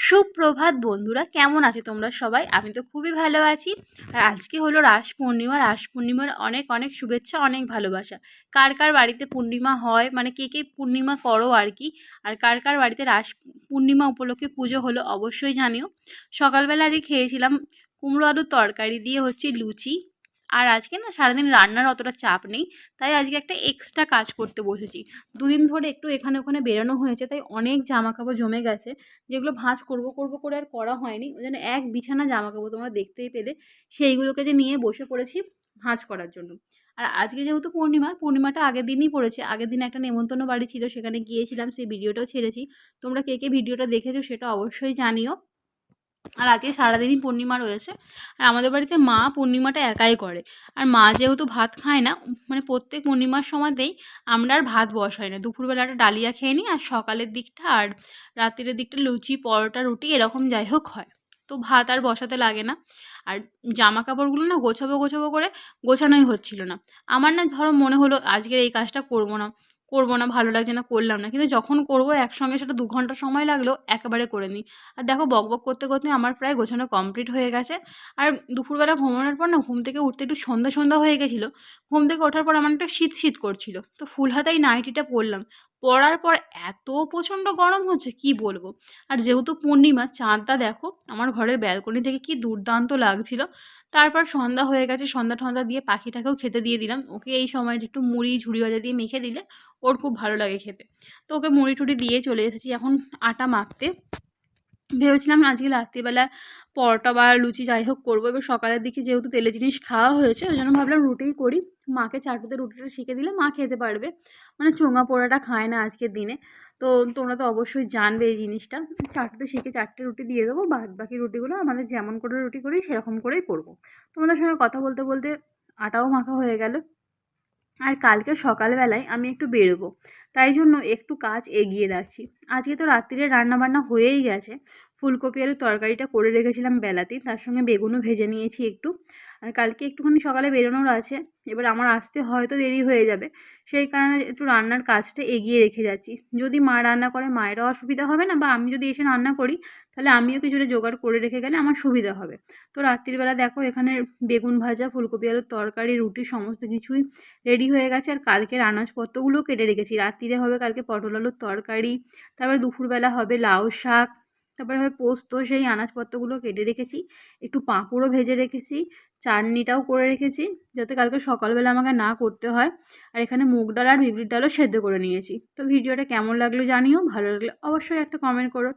সুপ্রভাত বন্ধুরা, কেমন আছো তোমরা সবাই? আমি তো খুবই ভালো আছি। আর আজকে হলো রাস পূর্ণিমা। রাস পূর্ণিমার অনেক অনেক শুভেচ্ছা, অনেক ভালোবাসা। কার কার বাড়িতে পূর্ণিমা হয়, মানে কে কে পূর্ণিমা করো আর কি। আর কার কার বাড়িতে রাস পূর্ণিমা উপলক্ষে পুজো হলো অবশ্যই জানিও। সকালবেলা আজকে খেয়েছিলাম কুমড়ো আলুর তরকারি দিয়ে হচ্ছে লুচি। আর আজকে না সারাদিন রান্নার অতটা চাপ নেই, তাই আজকে একটা এক্সট্রা কাজ করতে বসেছি। দুদিন ধরে একটু এখানে ওখানে বেরোনো হয়েছে, তাই অনেক জামা কাপড় জমে গেছে, যেগুলো ভাঁজ করব করে আর করা হয়নি। ওই জন্য এক বিছানা জামাকাপড় তোমরা দেখতেই পেলে, সেইগুলোকে যে নিয়ে বসে পড়েছি ভাঁজ করার জন্য। আর আজকে যেহেতু পূর্ণিমাটা আগের দিনই পড়েছে, আগের দিন একটা নেমন্তন্ন বাড়ি ছিল, সেখানে গিয়েছিলাম, সেই ভিডিওটাও ছেড়েছি। তোমরা কে কে ভিডিওটা দেখেছো সেটা অবশ্যই জানিও। আর আজকে সারাদিনই পূর্ণিমা রয়েছে। আর আমাদের বাড়িতে মা পূর্ণিমাটা একাই করে। আর মা যেহেতু ভাত খায় না, মানে প্রত্যেক পূর্ণিমার সময়তেই আমরা আর ভাত বসাই না। দুপুরবেলাটা ডালিয়া খেয়ে নিই, আর সকালের দিকটা আর রাত্রের দিকটা লুচি পরোটা রুটি এরকম যাই হোক হয়। তো ভাত আর বসাতে লাগে না। আর জামা কাপড়গুলো না গোছাবো গোছাবো করে গোছানোই হচ্ছিল না। আমার না ধরো মনে হলো আজকের এই কাজটা করবো না, ভালো লাগছে না, করলাম না। কিন্তু যখন করবো একসঙ্গে সেটা 2 ঘন্টা সময় লাগলেও একেবারে করে নিই। আর দেখো বকবক করতে করতে আমার প্রায় গোছানো কমপ্লিট হয়ে গেছে। আর দুপুরবেলা ঘুমানোর পর না ঘুম থেকে উঠতে একটু সন্ধ্যা সন্ধ্যা হয়ে গেছিলো। ঘুম থেকে ওঠার পর আমার একটা শীত শীত করছিল, তো ফুল হাতাই নাইটিটা পরলাম। পরার পর এত প্রচণ্ড গরম হচ্ছে কি বলবো। আর যেহেতু পূর্ণিমা, চাঁদটা দেখো আমার ঘরের ব্যালকনি থেকে কি দুর্দান্ত লাগছিল। তারপর সন্ধ্যা হয়ে গেছে, সন্ধ্যা টন্ধ্যা দিয়ে পাখিটাকেও খেতে দিয়ে দিলাম। ওকে এই সময়টা একটু মুড়ি ঝুড়ি ভাজা দিয়ে মেখে দিলে ওর খুব ভালো লাগে খেতে। তো ওকে মুড়ি টুড়ি দিয়ে চলে এসেছি এখন আটা মাখতে। ভেবেছিলাম আজকে রাত্রিবেলা পরোটা বা লুচি যাই হোক করবো। এবার সকালের দিকে যেহেতু তেলের জিনিস খাওয়া হয়েছে, ওই জন্য ভাবলাম রুটিই করি। মাকে চাটুতে রুটিটা শিখে দিলে মা খেতে পারবে। মানে চোঙা পোড়াটা খায় না আজকের দিনে। তো তোমরা তো অবশ্যই জানবে এই জিনিসটা। চাটুতে শিখে 4টে রুটি দিয়ে দেবো, বাদ বাকি রুটিগুলো আমাদের যেমন করে রুটি করি সেরকম করেই করবো। তোমাদের সঙ্গে কথা বলতে বলতে আটাও মাখা হয়ে গেল। আর কালকে সকালবেলায় আমি একটু বেরোবো, তাই জন্য একটু কাজ এগিয়ে রাখছি। আজকে তো রাত্রিরে রান্নাবান্না হয়েই গেছে। ফুলকপি আলুর তরকারিটা করে রেখেছিলাম বেলাতে, তার সঙ্গে বেগুনও ভেজে নিয়েছি একটু। আর কালকে একটুখানি সকালে বেরোনোর আছে, এবার আমার আসতে হয়তো দেরি হয়ে যাবে, সেই কারণে একটু রান্নার কাজটা এগিয়ে রেখে যাচ্ছি। যদি মা রান্না করে মায়েরও অসুবিধা হবে না, বা আমি যদি এসে রান্না করি তাহলে আমিও কিছুটা জোগাড় করে রেখে গেলে আমার সুবিধা হবে। তো রাত্রিবেলা দেখো এখানে বেগুন ভাজা, ফুলকপি আলুর তরকারি, রুটি সমস্ত কিছুই রেডি হয়ে গেছে। আর কালকের আনাজপত্রগুলোও কেটে রেখেছি। রাত্রিরে হবে কালকে পটল আলুর তরকারি, তারপরে দুপুরবেলা হবে লাউ শাক, তারপরে হবে পোস্ত, সেই আনাজপত্রগুলো কেটে রেখেছি। একটু পাঁপড়ও ভেজে রেখেছি, চাটনিটাও করে রেখেছি, যাতে কালকে সকালবেলা আমাকে না করতে হয়। আর এখানে মুগ ডাল আর বিউলির ডালও সেদ্ধ করে নিয়েছি। তো ভিডিওটা কেমন লাগলো জানিও, ভালো লাগলে অবশ্যই একটা কমেন্ট করো।